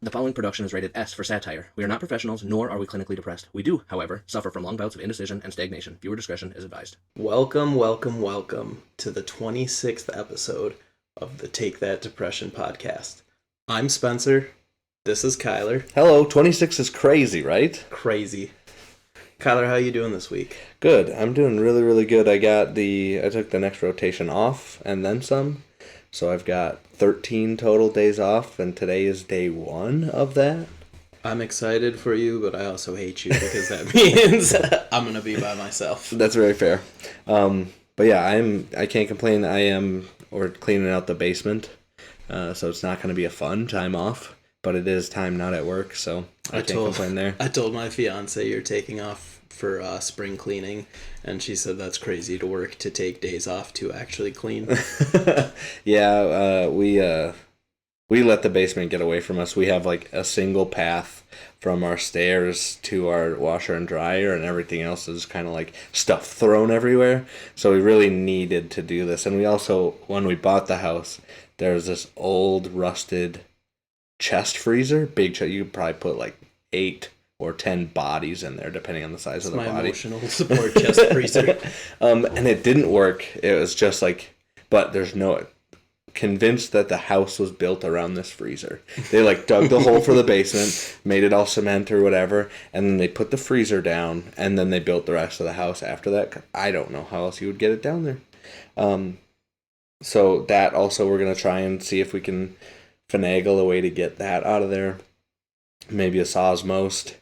The following production is rated S for satire. We are not professionals, nor are we clinically depressed. We do, however, suffer from long bouts of indecision and stagnation. Viewer discretion is advised. Welcome to the 26th episode of the Take That Depression podcast. I'm Spencer. This is Kyler. Hello, 26 is crazy, right? Crazy. Kyler, how you doing this week? Good. I'm doing really, really good. I took the next rotation off and then some. So I've got 13 total days off, and today is day 1 of that. I'm excited for you, but I also hate you because that means I'm going to be by myself. That's very fair. But yeah, I can't complain. We're cleaning out the basement, so it's not going to be a fun time off, but it is time not at work, so I can't complain there. I told my fiance you're taking off for spring cleaning, and she said that's crazy to work to take days off to actually clean. Yeah, we let the basement get away from us. We have like a single path from our stairs to our washer and dryer, and everything else is kind of like stuff thrown everywhere. So we really needed to do this. And we also, when we bought the house, there's this old rusted chest freezer, big chest. You could probably put like 8 or 10 bodies in there, depending on the size of the body. My emotional support chest freezer. And it didn't work. It was just like, but there's no, convinced that the house was built around this freezer. They like dug the hole for the basement, made it all cement or whatever, and then they put the freezer down, and then they built the rest of the house after that. I don't know how else you would get it down there. So that also, we're going to try and see if we can finagle a way to get that out of there. Maybe a saw's most.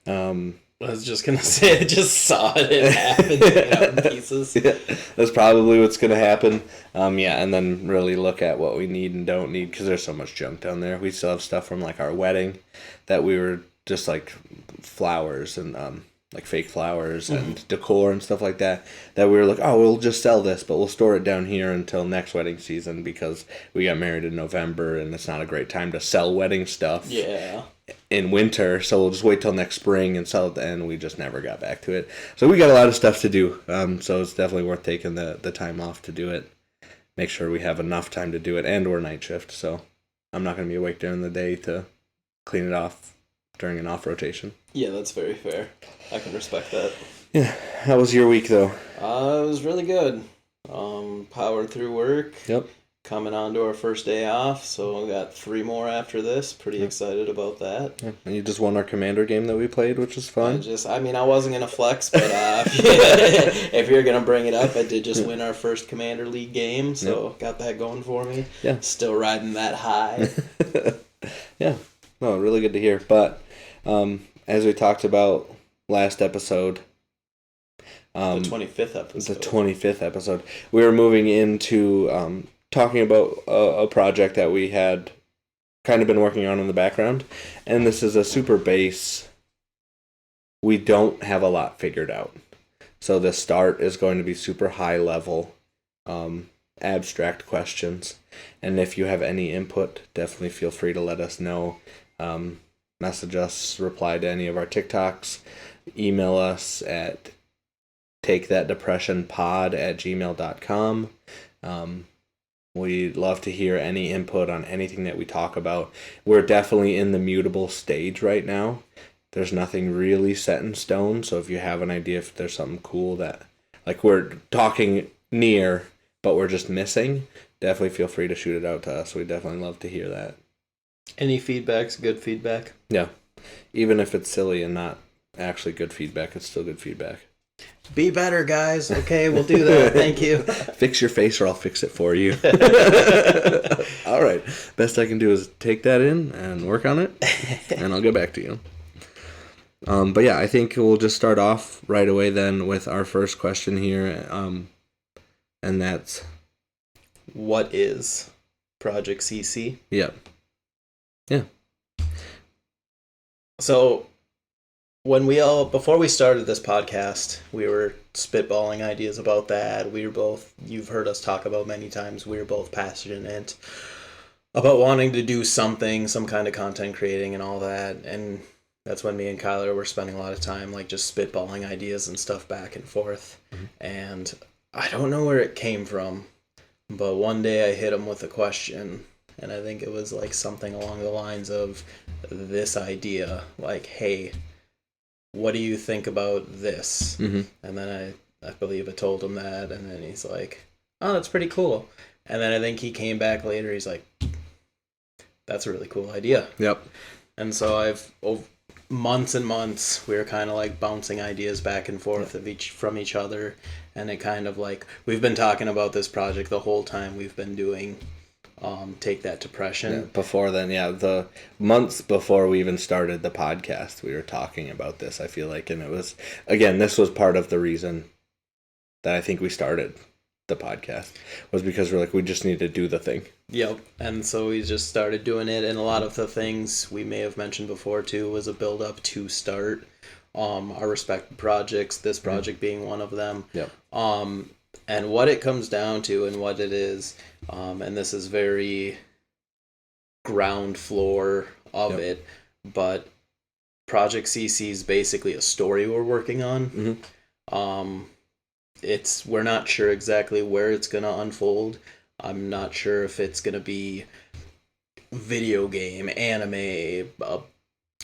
I was just going to say, I just saw it in half and took it out in pieces. Yeah, that's probably what's going to happen. And then really look at what we need and don't need, because there's so much junk down there. We still have stuff from like our wedding that we were just like flowers and like fake flowers and decor and stuff like that we were like, oh, we'll just sell this, but we'll store it down here until next wedding season, because we got married in November and it's not a great time to sell wedding stuff. Yeah. In winter, so we'll just wait till next spring and sell it, and we just never got back to it. So we got a lot of stuff to do, so it's definitely worth taking the time off to do it. Make sure we have enough time to do it, and we're night shift, so I'm not going to be awake during the day to clean it off during an off rotation. Yeah, that's very fair. I can respect that. Yeah. How was your week, though? It was really good. Powered through work. Yep. Coming on to our first day off, so we got 3 more after this. Pretty excited about that. Yeah. And you just won our Commander game that we played, which was fun. I wasn't going to flex, but if you're going to bring it up, I did just win our first Commander League game, so got that going for me. Yeah. Still riding that high. Yeah. No, really good to hear. But as we talked about last episode, the 25th episode. The 25th episode, we were moving into talking about a project that we had kind of been working on in the background, and this is a super base. We don't have a lot figured out, so the start is going to be super high level, abstract questions, and if you have any input, definitely feel free to let us know. Message us, reply to any of our TikToks, email us at takethatdepressionpod@gmail.com. We'd love to hear any input on anything that we talk about. We're definitely in the mutable stage right now. There's nothing really set in stone, so if you have an idea, if there's something cool that, like, we're talking near, but we're just missing, definitely feel free to shoot it out to us. We'd definitely love to hear that. Any feedback's good feedback? Yeah. Even if it's silly and not actually good feedback, it's still good feedback. Be better, guys. Okay, we'll do that. Thank you. Fix your face or I'll fix it for you. All right. Best I can do is take that in and work on it, and I'll get back to you. But yeah, I think we'll just start off right away then with our first question here, and that's... What is Project CC? Yep. Yeah. So... before we started this podcast, we were spitballing ideas about that. You've heard us talk about many times, we were both passionate about wanting to do something, some kind of content creating and all that. And that's when me and Kyler were spending a lot of time, like, just spitballing ideas and stuff back and forth. Mm-hmm. And I don't know where it came from, but one day I hit him with a question and I think it was like something along the lines of this idea, like, hey, what do you think about this? Mm-hmm. And then I believe I told him that, and then he's like, oh, that's pretty cool. And then I think he came back later, he's like, that's a really cool idea. Yep. And so months and months, we were kind of like bouncing ideas back and forth from each other, and it kind of like, we've been talking about this project the whole time we've been doing Take That Depression. Yeah, before then, the months before we even started the podcast, we were talking about this, I feel like, and it was, again, this was part of the reason that I think we started the podcast, was because we're like, we just need to do the thing. Yep. And so we just started doing it, and a lot of the things we may have mentioned before too was a build up to start our respective projects, this project being one of them. Yep. And what it comes down to and what it is, and this is very ground floor of it, but Project CC is basically a story we're working on. Mm-hmm. We're not sure exactly where it's going to unfold. I'm not sure if it's going to be video game, anime, a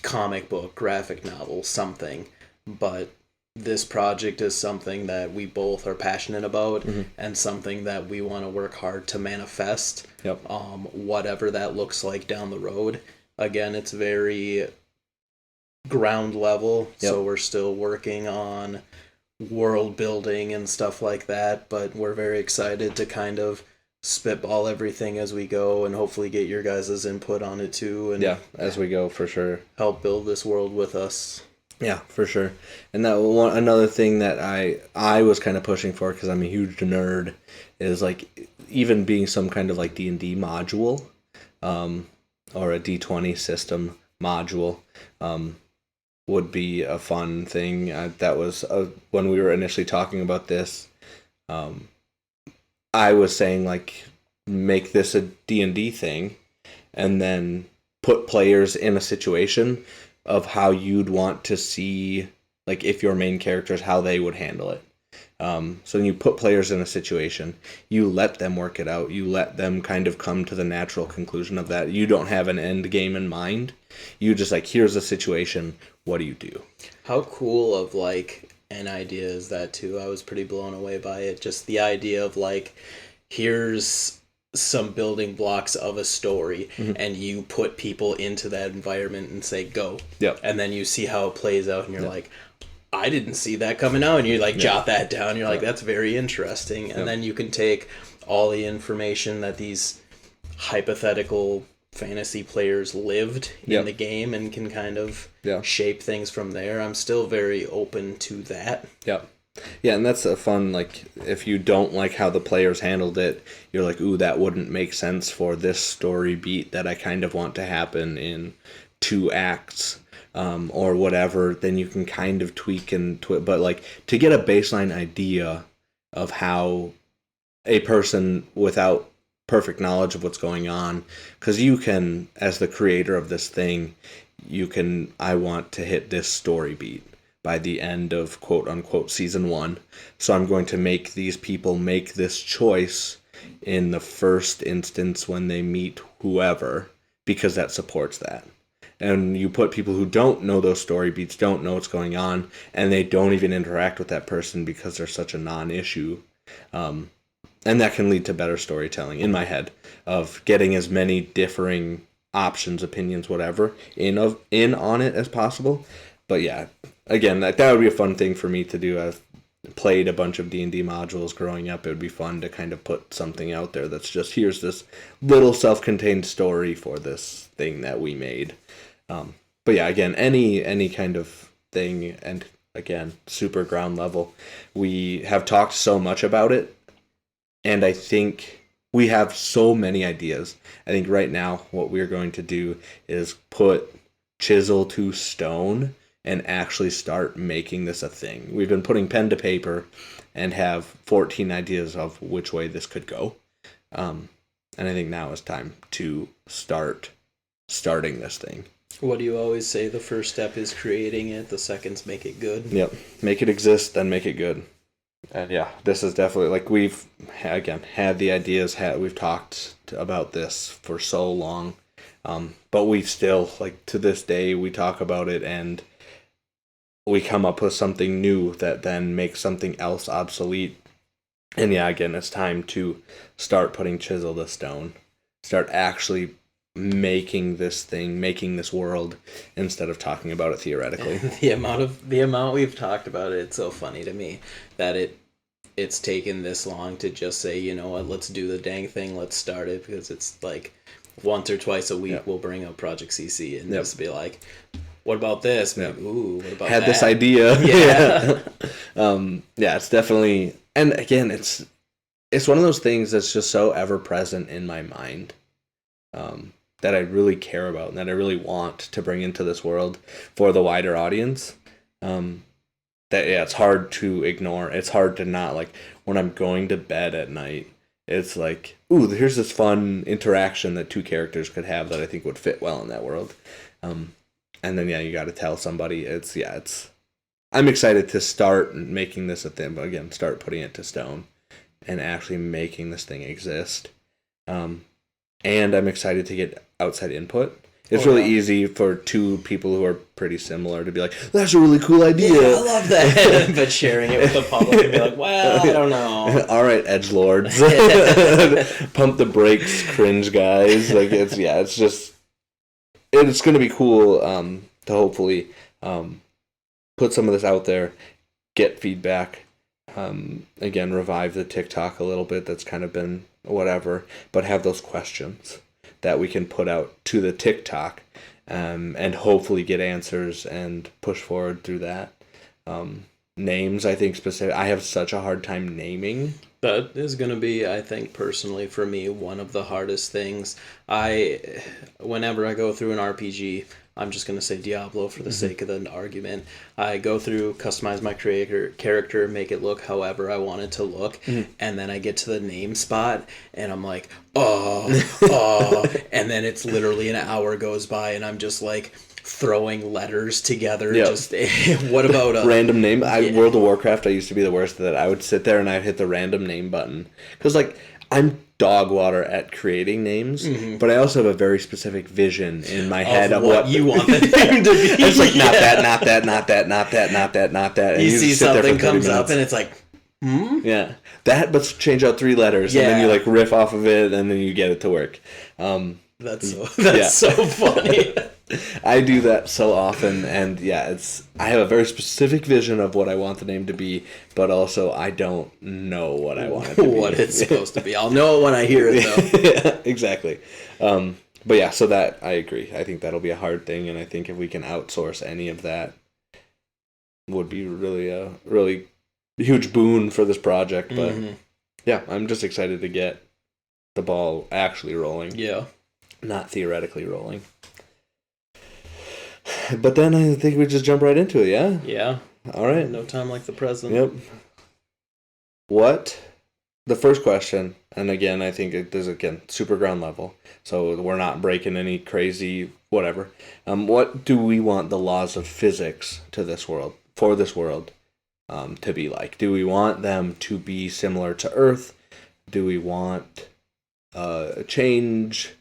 comic book, graphic novel, something. But this project is something that we both are passionate about, and something that we want to work hard to manifest. Yep. Whatever that looks like down the road. Again, it's very ground level, so we're still working on world building and stuff like that, but we're very excited to kind of spitball everything as we go, and hopefully get your guys' input on it too, and as we go, for sure, help build this world with us. Yeah, for sure. And that another thing that I was kind of pushing for, because I'm a huge nerd, is like even being some kind of like D&D module, or a D20 system module, would be a fun thing. That was when we were initially talking about this. I was saying, like, make this a D&D thing, and then put players in a situation of how you'd want to see, like, if your main characters, how they would handle it. So when you put players in a situation, you let them work it out. You let them kind of come to the natural conclusion of that. You don't have an end game in mind. You just, like, here's a situation. What do you do? How cool of, like, an idea is that, too? I was pretty blown away by it. Just the idea of, like, here's some building blocks of a story, and you put people into that environment and say, go. Yep. And then you see how it plays out, and you're like, I didn't see that coming out, and you like jot that down. You're like, that's very interesting. And then you can take all the information that these hypothetical fantasy players lived in the game and can kind of shape things from there. I'm still very open to that. Yeah, and that's a fun, like, if you don't like how the players handled it, you're like, ooh, that wouldn't make sense for this story beat that I kind of want to happen in 2 acts. Or whatever, then you can kind of tweak but like to get a baseline idea of how a person without perfect knowledge of what's going on, because you can, as the creator of this thing, I want to hit this story beat by the end of quote unquote season 1. So I'm going to make these people make this choice in the first instance when they meet whoever, because that supports that. And you put people who don't know those story beats, don't know what's going on, and they don't even interact with that person because they're such a non-issue. And that can lead to better storytelling, in my head, of getting as many differing options, opinions, whatever, in on it as possible. But yeah, again, that would be a fun thing for me to do. I've played a bunch of D&D modules growing up. It would be fun to kind of put something out there that's just, here's this little self-contained story for this thing that we made. But yeah, again, any kind of thing, and again, super ground level. We have talked so much about it, and I think we have so many ideas. I think right now what we're going to do is put chisel to stone and actually start making this a thing. We've been putting pen to paper and have 14 ideas of which way this could go. And I think now is time to starting this thing. What do you always say? The first step is creating it. The seconds make it good. Yep. Make it exist, then make it good. And yeah, this is definitely like we've again had the ideas. We've talked about this for so long, but we still like to this day we talk about it and we come up with something new that then makes something else obsolete. And yeah, again, it's time to start putting chisel to stone, start actually making this thing, making this world, instead of talking about it theoretically. The amount we've talked about it, it's so funny to me that it's taken this long to just say, you know what, let's do the dang thing, let's start it, because it's like once or twice a week we'll bring up Project CC and just be like, what about this? Maybe, ooh, what about Had that? this idea. Yeah. Yeah, it's definitely, and again, it's one of those things that's just so ever present in my mind, that I really care about and that I really want to bring into this world for the wider audience. That yeah, it's hard to ignore. It's hard to not, like, when I'm going to bed at night, it's like, ooh, here's this fun interaction that two characters could have that I think would fit well in that world. And then yeah, you got to tell somebody. I'm excited to start making this a thing, but again, start putting it to stone and actually making this thing exist. And I'm excited to get outside input. It's really easy for two people who are pretty similar to be like, that's a really cool idea. Yeah, I love that. But sharing it with the public and be like, well, I don't know. All right, edgelords. Pump the brakes, cringe guys. Like, it's going to be cool to hopefully put some of this out there, get feedback. Again, revive the TikTok a little bit. That's kind of been whatever, but have those questions that we can put out to the TikTok, and hopefully get answers and push forward through that. Names, I think specific. I have such a hard time naming. That is going to be, I think, personally for me, one of the hardest things. Whenever I go through an RPG, I'm just going to say Diablo for the sake of the argument. I go through, customize my character, make it look however I want it to look, and then I get to the name spot, and I'm like, and then it's literally an hour goes by, and I'm just like throwing letters together. Yep. Just what about a random name? World of Warcraft, I used to be the worst at that. I would sit there and I'd hit the random name button because, like, I'm dog water at creating names, but I also have a very specific vision in my head of what you want the name to be. It's like not that, not that, not that, not that, not that, not that. And you see sit there for something 30 comes minutes. up and it's like, Yeah, that, but change out 3 letters, and then you like riff off of it, and then you get it to work. That's so funny. I do that so often, and yeah, I have a very specific vision of what I want the name to be, but also I don't know what I want it to be. What it's supposed to be. I'll know it when I hear it, though. Yeah, exactly. But yeah, so that, I agree. I think that'll be a hard thing, and I think if we can outsource any of that, would be really a really huge boon for this project. But yeah, I'm just excited to get the ball actually rolling. Yeah. Not theoretically rolling. But then I think we just jump right into it, yeah? Yeah. All right. No time like the present. Yep. The first question, and again, I think it is, again, super ground level, so we're not breaking any crazy whatever. What do we want the laws of physics to this world, for this world, to be like? Do we want them to be similar to Earth? Do we want a change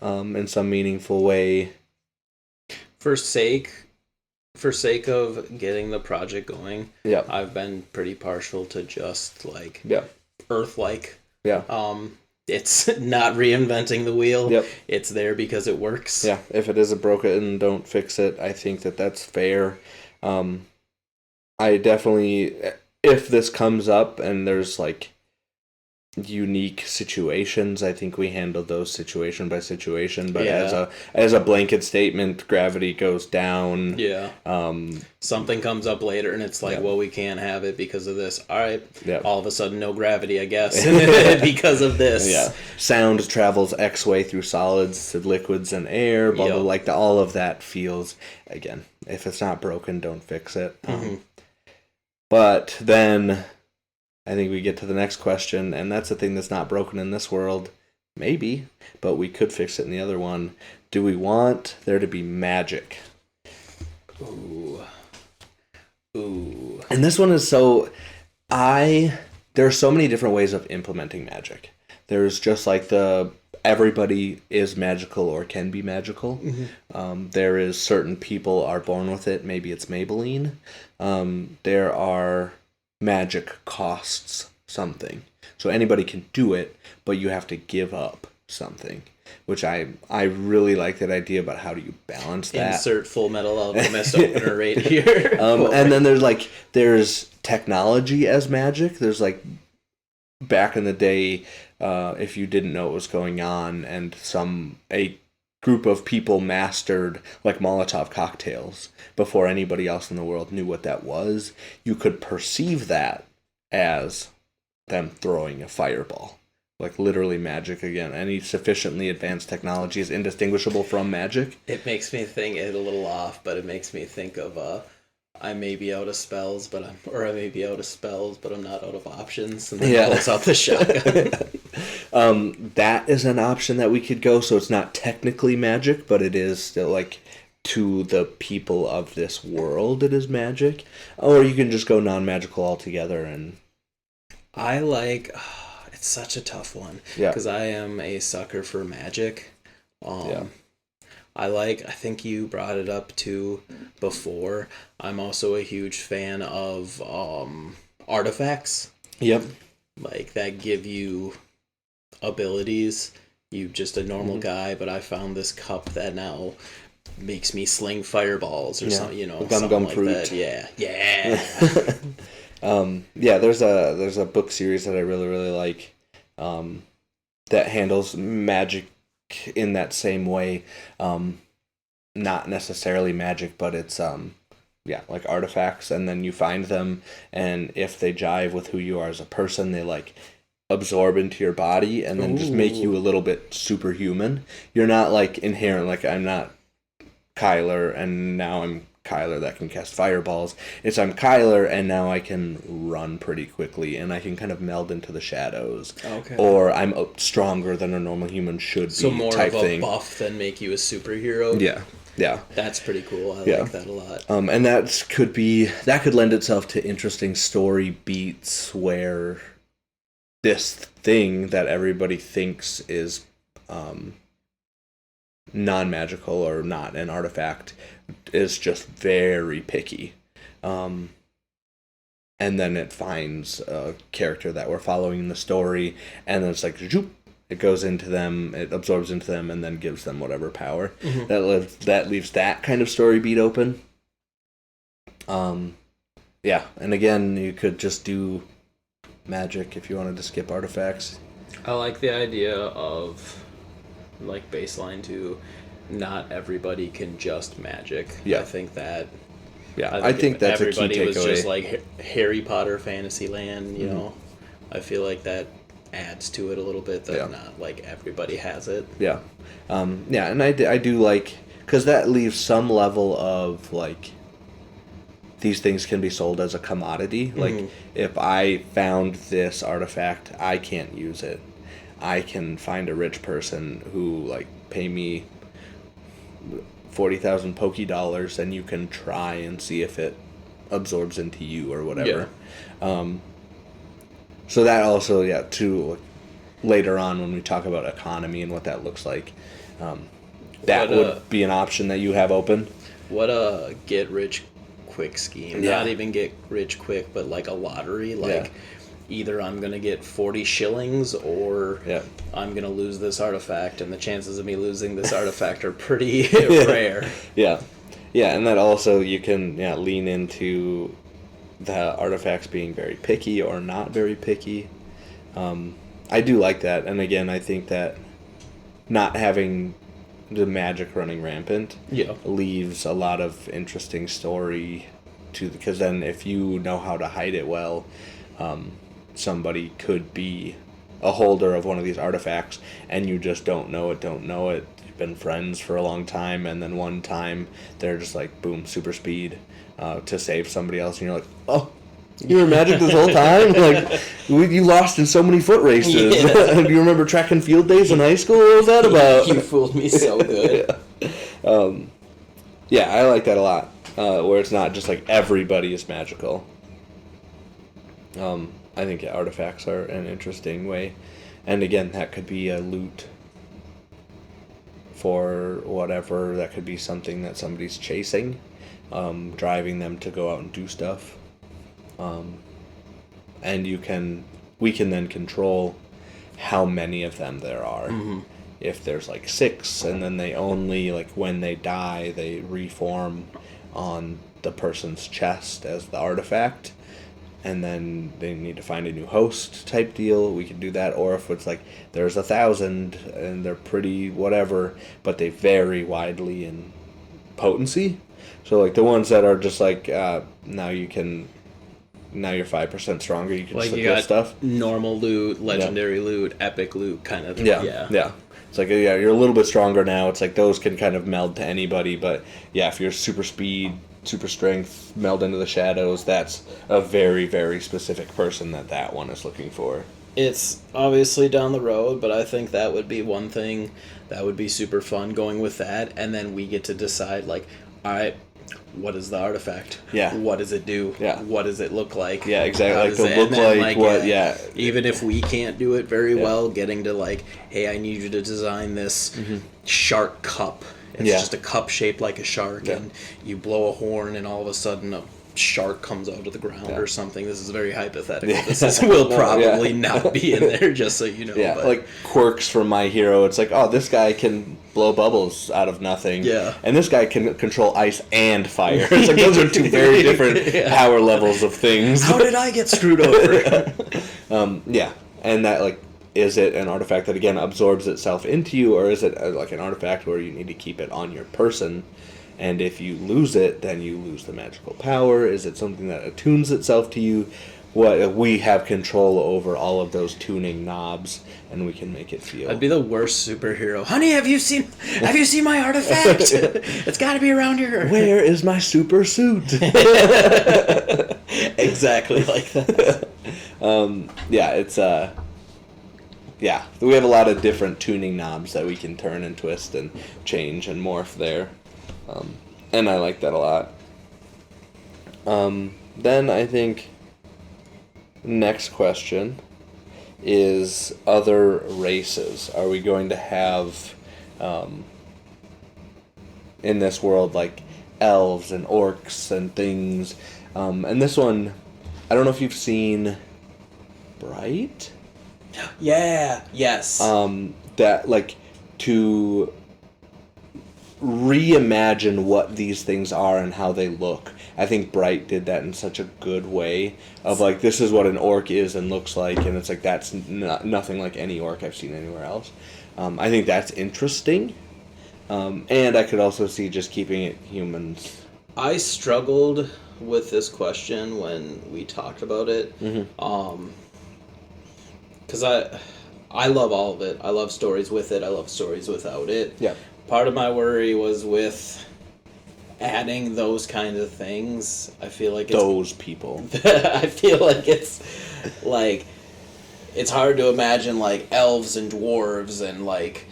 in some meaningful way? For sake of getting the project going, I've been pretty partial to just like Earth-like. Yeah. It's not reinventing the wheel. Yep. It's there because it works. Yeah. If it isn't broken, don't fix it. I think that's fair. I definitely, if this comes up and there's like unique situations, I think we handle those situation by situation, but as a blanket statement, gravity goes down. Something comes up later and it's like, well, we can't have it because of this. All right. All of a sudden no gravity, I guess. Because of this. Sound travels X way through solids to liquids and air, blah blah, like all of that feels, again, if it's not broken, don't fix it. But then I think we get to the next question, and that's the thing that's not broken in this world. Maybe, but we could fix it in the other one. Do we want there to be magic? Ooh. And this one is so... There are so many different ways of implementing magic. There's just like everybody is magical or can be magical. There is certain people are born with it. Maybe it's Maybelline. There are magic costs something. So anybody can do it, but you have to give up something. Which I really like that idea about how do you balance that. Insert Full Metal Alchemist opener right here. And then there's technology as magic. There's like back in the day, if you didn't know what was going on, and a group of people mastered like Molotov cocktails before anybody else in the world knew what that was, you could perceive that as them throwing a fireball. Like literally magic again. Any sufficiently advanced technology is indistinguishable from magic. It makes me think it a little off, but it makes me think of I may be out of spells, but I may be out of spells, but I'm not out of options. And then pulls out the shotgun. That is an option that we could go. So it's not technically magic, but it is still like to the people of this world. It is magic, or you can just go non-magical altogether. And I like. It's such a tough one because I am a sucker for magic. I think you brought it up too before. I'm also a huge fan of artifacts. Yep. Like that give you abilities. You just a normal guy, but I found this cup that now makes me sling fireballs or something, something like fruit. that. Yeah. There's a book series that I really, really like that handles magic in that same way. Not necessarily magic, but it's like artifacts, and then you find them, and if they jive with who you are as a person, they like absorb into your body and then just make you a little bit superhuman. You're not like inherent, like I'm not Kyler and now I'm Kyler that can cast fireballs. It's I'm Kyler and now I can run pretty quickly and I can kind of meld into the shadows. Okay. Or I'm stronger than a normal human should be. So more type of a thing. buff than make you a superhero. Yeah. That's pretty cool. I like that a lot. And that could lend itself to interesting story beats where this thing that everybody thinks is non-magical or not an artifact is just very picky. And then it finds a character that we're following in the story, and then it's like, zoop, it goes into them, it absorbs into them, and then gives them whatever power. Mm-hmm. That leaves that kind of story beat open. And again, you could just do magic if you wanted to skip artifacts. I like the idea of like baseline to not everybody can just magic. Yeah. I think that. Yeah, I think that's a key takeaway. Everybody was just like Harry Potter Fantasyland, you know. I feel like that adds to it a little bit that not like everybody has it. Yeah. And I do like, because that leaves some level of like, these things can be sold as a commodity. Like, if I found this artifact, I can't use it. I can find a rich person who, like, pay me 40,000 Poké dollars, and you can try and see if it absorbs into you or whatever. Yeah. So that also, too, later on when we talk about economy and what that looks like, that would be an option that you have open. What a get-rich-quick scheme. Yeah. Not even get rich quick, but like a lottery. Like, either I'm going to get 40 shillings or I'm going to lose this artifact, and the chances of me losing this artifact are pretty rare. Yeah, and that also you can lean into the artifacts being very picky or not very picky. I do like that, and again, I think that not having the magic running rampant leaves a lot of interesting story because then if you know how to hide it well, somebody could be a holder of one of these artifacts and you just don't know it. You've been friends for a long time, and then one time they're just like, boom, super speed to save somebody else, and you're like, oh, you were magic this whole time? Like, you lost in so many foot races. Do you remember track and field days in high school? What was that about? You fooled me so good. I like that a lot, where it's not just like everybody is magical. I think artifacts are an interesting way. And again, that could be a loot for whatever. That could be something that somebody's chasing, driving them to go out and do stuff. And we can then control how many of them there are. Mm-hmm. If there's like 6, and then they only, like, when they die, they reform on the person's chest as the artifact, and then they need to find a new host type deal, we can do that. Or if it's like there's 1,000 and they're pretty whatever, but they vary widely in potency. So like the ones that are just like now you're 5% stronger, you can Like just you got stuff. normal loot, legendary loot, epic loot kind of. Yeah. It's like, yeah, you're a little bit stronger now. It's like those can kind of meld to anybody, but yeah, if you're super speed, super strength, meld into the shadows, that's a very, very specific person that one is looking for. It's obviously down the road, but I think that would be one thing that would be super fun going with that, and then we get to decide, like, all right, what is the artifact? Yeah. What does it do? Yeah. What does it look like? Yeah, exactly. How Like does the it- look and then, like what, yeah. Even if we can't do it very well, getting to, like, hey, I need you to design this shark cup. It's just a cup shaped like a shark, and you blow a horn, and all of a sudden a shark comes out of the ground or something. This is very hypothetical. This will probably not be in there, just so you know. Yeah, but. like quirks from My Hero. It's like, oh, this guy can blow bubbles out of nothing. Yeah. And this guy can control ice and fire. It's like those are two very different power levels of things. How did I get screwed over? Yeah. And that, like, is it an artifact that, again, absorbs itself into you, or is it like an artifact where you need to keep it on your person? And if you lose it, then you lose the magical power. Is it something that attunes itself to you? We have control over all of those tuning knobs, and we can make it feel. I'd be the worst superhero. Honey, have you seen my artifact? It's got to be around here. Where is my super suit? Exactly like that. Yeah, it's yeah, we have a lot of different tuning knobs that we can turn and twist and change and morph there, and I like that a lot. Then I think next question is other races. Are we going to have in this world like elves and orcs and things? And this one, I don't know if you've seen Bright. Yeah. Yes. That, like, to reimagine what these things are and how they look. I think Bright did that in such a good way of, like, this is what an orc is and looks like, and it's like that's nothing like any orc I've seen anywhere else. I think that's interesting. And I could also see just keeping it humans. I struggled with this question when we talked about it. Because I love all of it. I love stories with it. I love stories without it. Yeah. Part of my worry was with adding those kinds of things. I feel like Those people. I feel like it's hard to imagine like elves and dwarves and like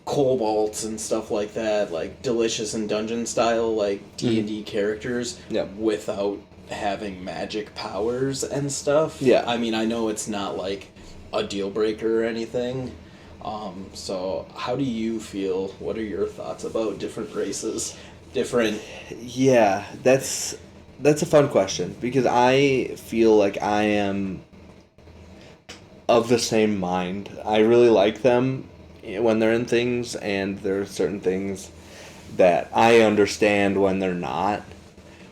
kobolds and stuff like that, like Delicious and Dungeon style like D&D characters without having magic powers and stuff. Yeah. I mean, I know it's not like a deal breaker or anything. So how do you feel? What are your thoughts about different races? Yeah, that's a fun question, because I feel like I am of the same mind. I really like them when they're in things, and there are certain things that I understand when they're not.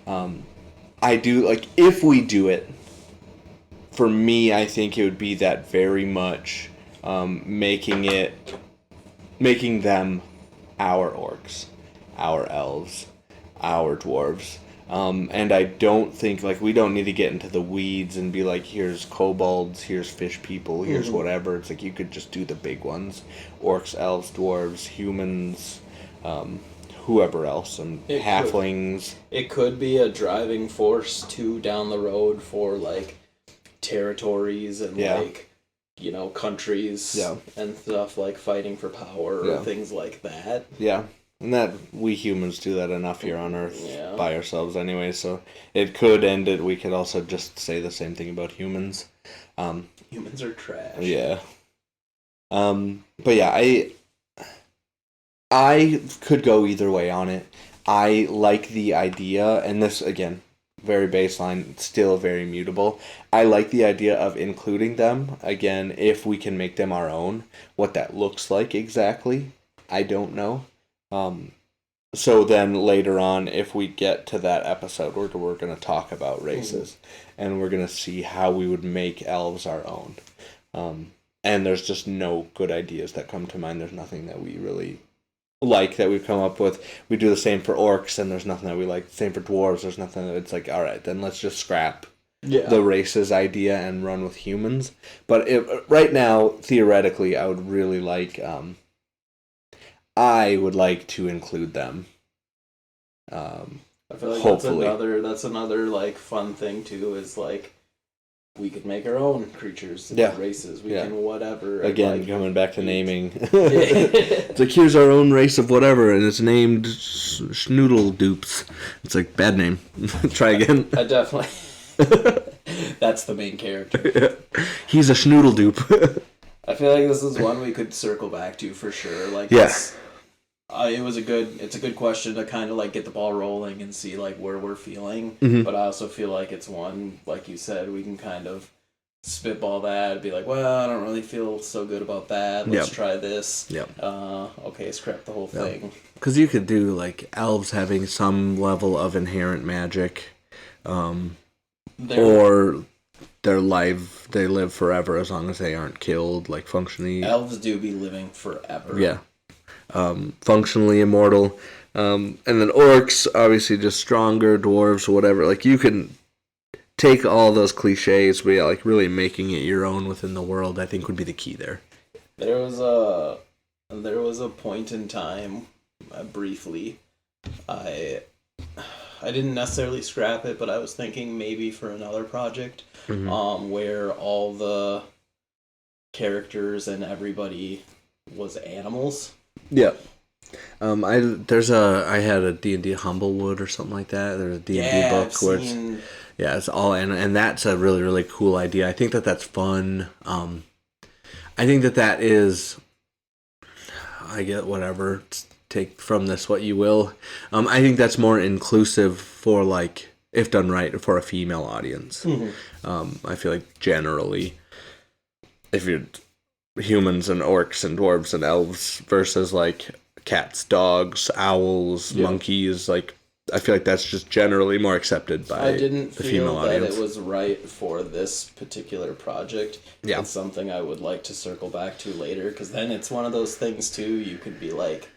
I do, like, if we do it, for me, I think it would be that very much making them our orcs, our elves, our dwarves. And I don't think, like, we don't need to get into the weeds and be like, here's kobolds, here's fish people, here's whatever. It's like you could just do the big ones. Orcs, elves, dwarves, humans, whoever else, and halflings. It could be a driving force, too, down the road for, like, territories and, like, you know, countries and stuff, like fighting for power or things like that. Yeah. And that we humans do that enough here on Earth Yeah. by ourselves anyway, so it could end it. We could also just say the same thing about humans. Humans are trash. Yeah. But yeah, I could go either way on it. I like the idea, and this, again, very baseline, still very mutable. I like the idea of including them, again, if we can make them our own. What that looks like exactly, I don't know. So then later on, if we get to that episode, we're going to talk about races, and we're going to see how we would make elves our own. And there's just no good ideas that come to mind. There's nothing that we really like that we've come up with. We do the same for orcs, and there's nothing that we like. Same for dwarves. There's nothing that it's like, all right, then let's just scrap the races idea and run with humans. But right now, theoretically, I would really like... I would like to include them. I feel like Hopefully. that's another like fun thing too, is like we could make our own creatures and Yeah. races. We Yeah. can whatever. Again, like, coming back to naming. It's like, here's our own race of whatever, and it's named Schnoodle Dupes. It's like, bad name. Try again. I definitely. That's the main character. He's a Schnoodle Dupe. I feel like this is one we could circle back to for sure. Like, Yeah. It's a good question to kind of like get the ball rolling and see like where we're feeling. Mhm. But I also feel like it's one, like you said, we can kind of spitball that, be like, well, I don't really feel so good about that. Let's try this. Yep. Okay, scrap the whole thing. Because you could do, like, elves having some level of inherent magic, or they live forever as long as they aren't killed, like, functionally... Elves do be living forever. Yeah. Functionally immortal. And then orcs, obviously just stronger, dwarves, whatever. Like, you can take all those cliches, but yeah, like, really making it your own within the world, I think would be the key there. There was a point in time, briefly, I didn't necessarily scrap it, but I was thinking maybe for another project, where all the characters and everybody was animals. Yeah. I had a D&D Humblewood or something like that. There's a D&D book where it's all, and that's a really, really cool idea. I think that's fun. I think that is, I get whatever, take from this what you will. I think that's more inclusive for, like, if done right, for a female audience. I feel like generally, if you're humans and orcs and dwarves and elves versus, like, cats, dogs, owls, monkeys, like, I feel like that's just generally more accepted by I didn't the feel female that audience. it was right for this particular project. Yeah. It's something I would like to circle back to later, because then it's one of those things too, you could be like,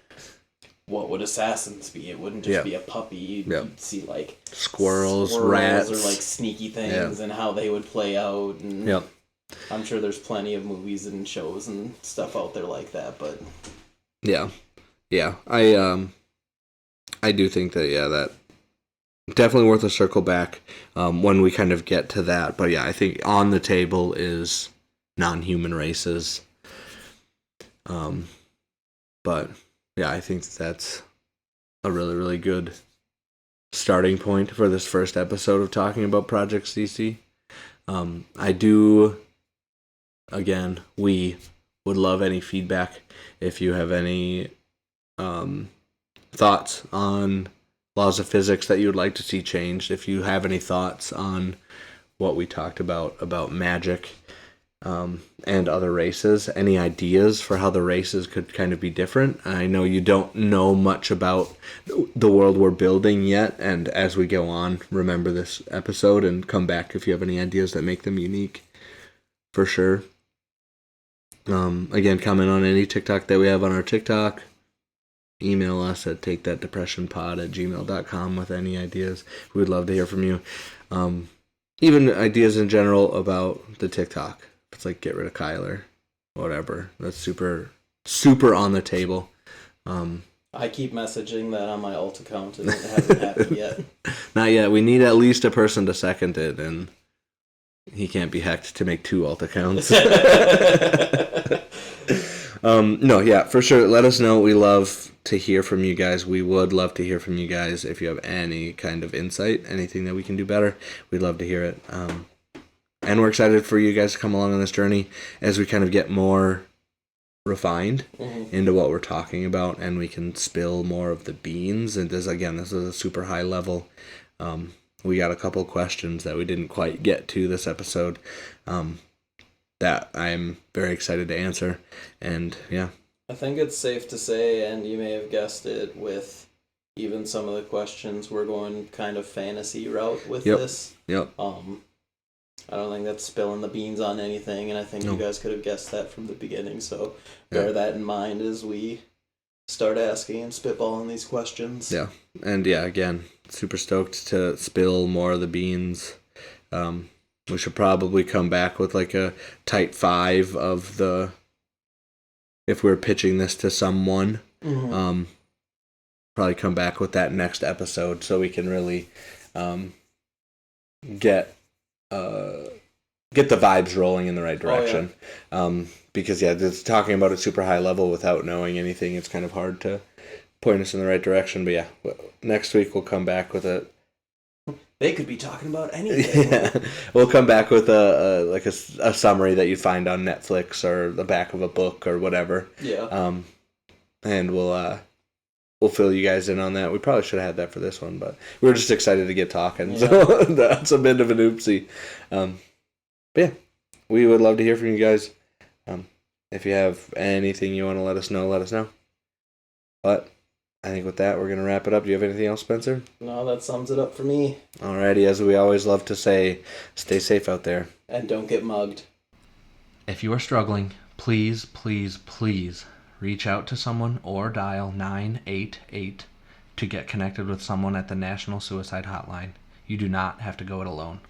what would assassins be? It wouldn't just be a puppy. You'd see like Squirrels, rats, or like sneaky things and how they would play out. And I'm sure there's plenty of movies and shows and stuff out there like that, but yeah, I do think that that definitely worth a circle back when we kind of get to that. But yeah, I think on the table is non-human races. But yeah, I think that's a really, really good starting point for this first episode of talking about Project CC. I do, again, we would love any feedback. If you have any thoughts on laws of physics that you would like to see changed, if you have any thoughts on what we talked about magic and other races, any ideas for how the races could kind of be different. I know you don't know much about the world we're building yet, and as we go on, remember this episode and come back if you have any ideas that make them unique, for sure. Again, comment on any TikTok that we have on our TikTok. Email us at takethatdepressionpod@gmail.com with any ideas. We would love to hear from you. Even ideas in general about the TikTok. It's like, get rid of Kyler, whatever. That's super, super on the table. I keep messaging that on my alt account and it hasn't happened yet. Not yet. We need at least a person to second it, and he can't be hacked to make 2 alt accounts. No, yeah, for sure. Let us know. We love to hear from you guys. We would love to hear from you guys if you have any kind of insight, anything that we can do better. We'd love to hear it. And we're excited for you guys to come along on this journey as we kind of get more refined into what we're talking about, and we can spill more of the beans. And this is a super high level. We got a couple questions that we didn't quite get to this episode that I'm very excited to answer. And yeah, I think it's safe to say, and you may have guessed it with even some of the questions, we're going kind of fantasy route with this. Yep. I don't think that's spilling the beans on anything, and I think you guys could have guessed that from the beginning, so bear that in mind as we start asking and spitballing these questions. Yeah, and yeah, again, super stoked to spill more of the beans. We should probably come back with like a tight 5 of the, if we're pitching this to someone, probably come back with that next episode so we can really get the vibes rolling in the right direction. Because just talking about it super high level without knowing anything, it's kind of hard to point us in the right direction. But next week we'll come back with a. They could be talking about anything. Yeah, we'll come back with a summary that you find on Netflix or the back of a book or whatever. Yeah. And we'll fill you guys in on that. We probably should have had that for this one, but we were just excited to get talking. Yeah. So that's a bit of an oopsie. But yeah, we would love to hear from you guys. If you have anything you want to let us know. But I think with that, we're going to wrap it up. Do you have anything else, Spencer? No, that sums it up for me. Alrighty, as we always love to say, stay safe out there. And don't get mugged. If you are struggling, please, please, please reach out to someone or dial 988 to get connected with someone at the National Suicide Hotline. You do not have to go it alone.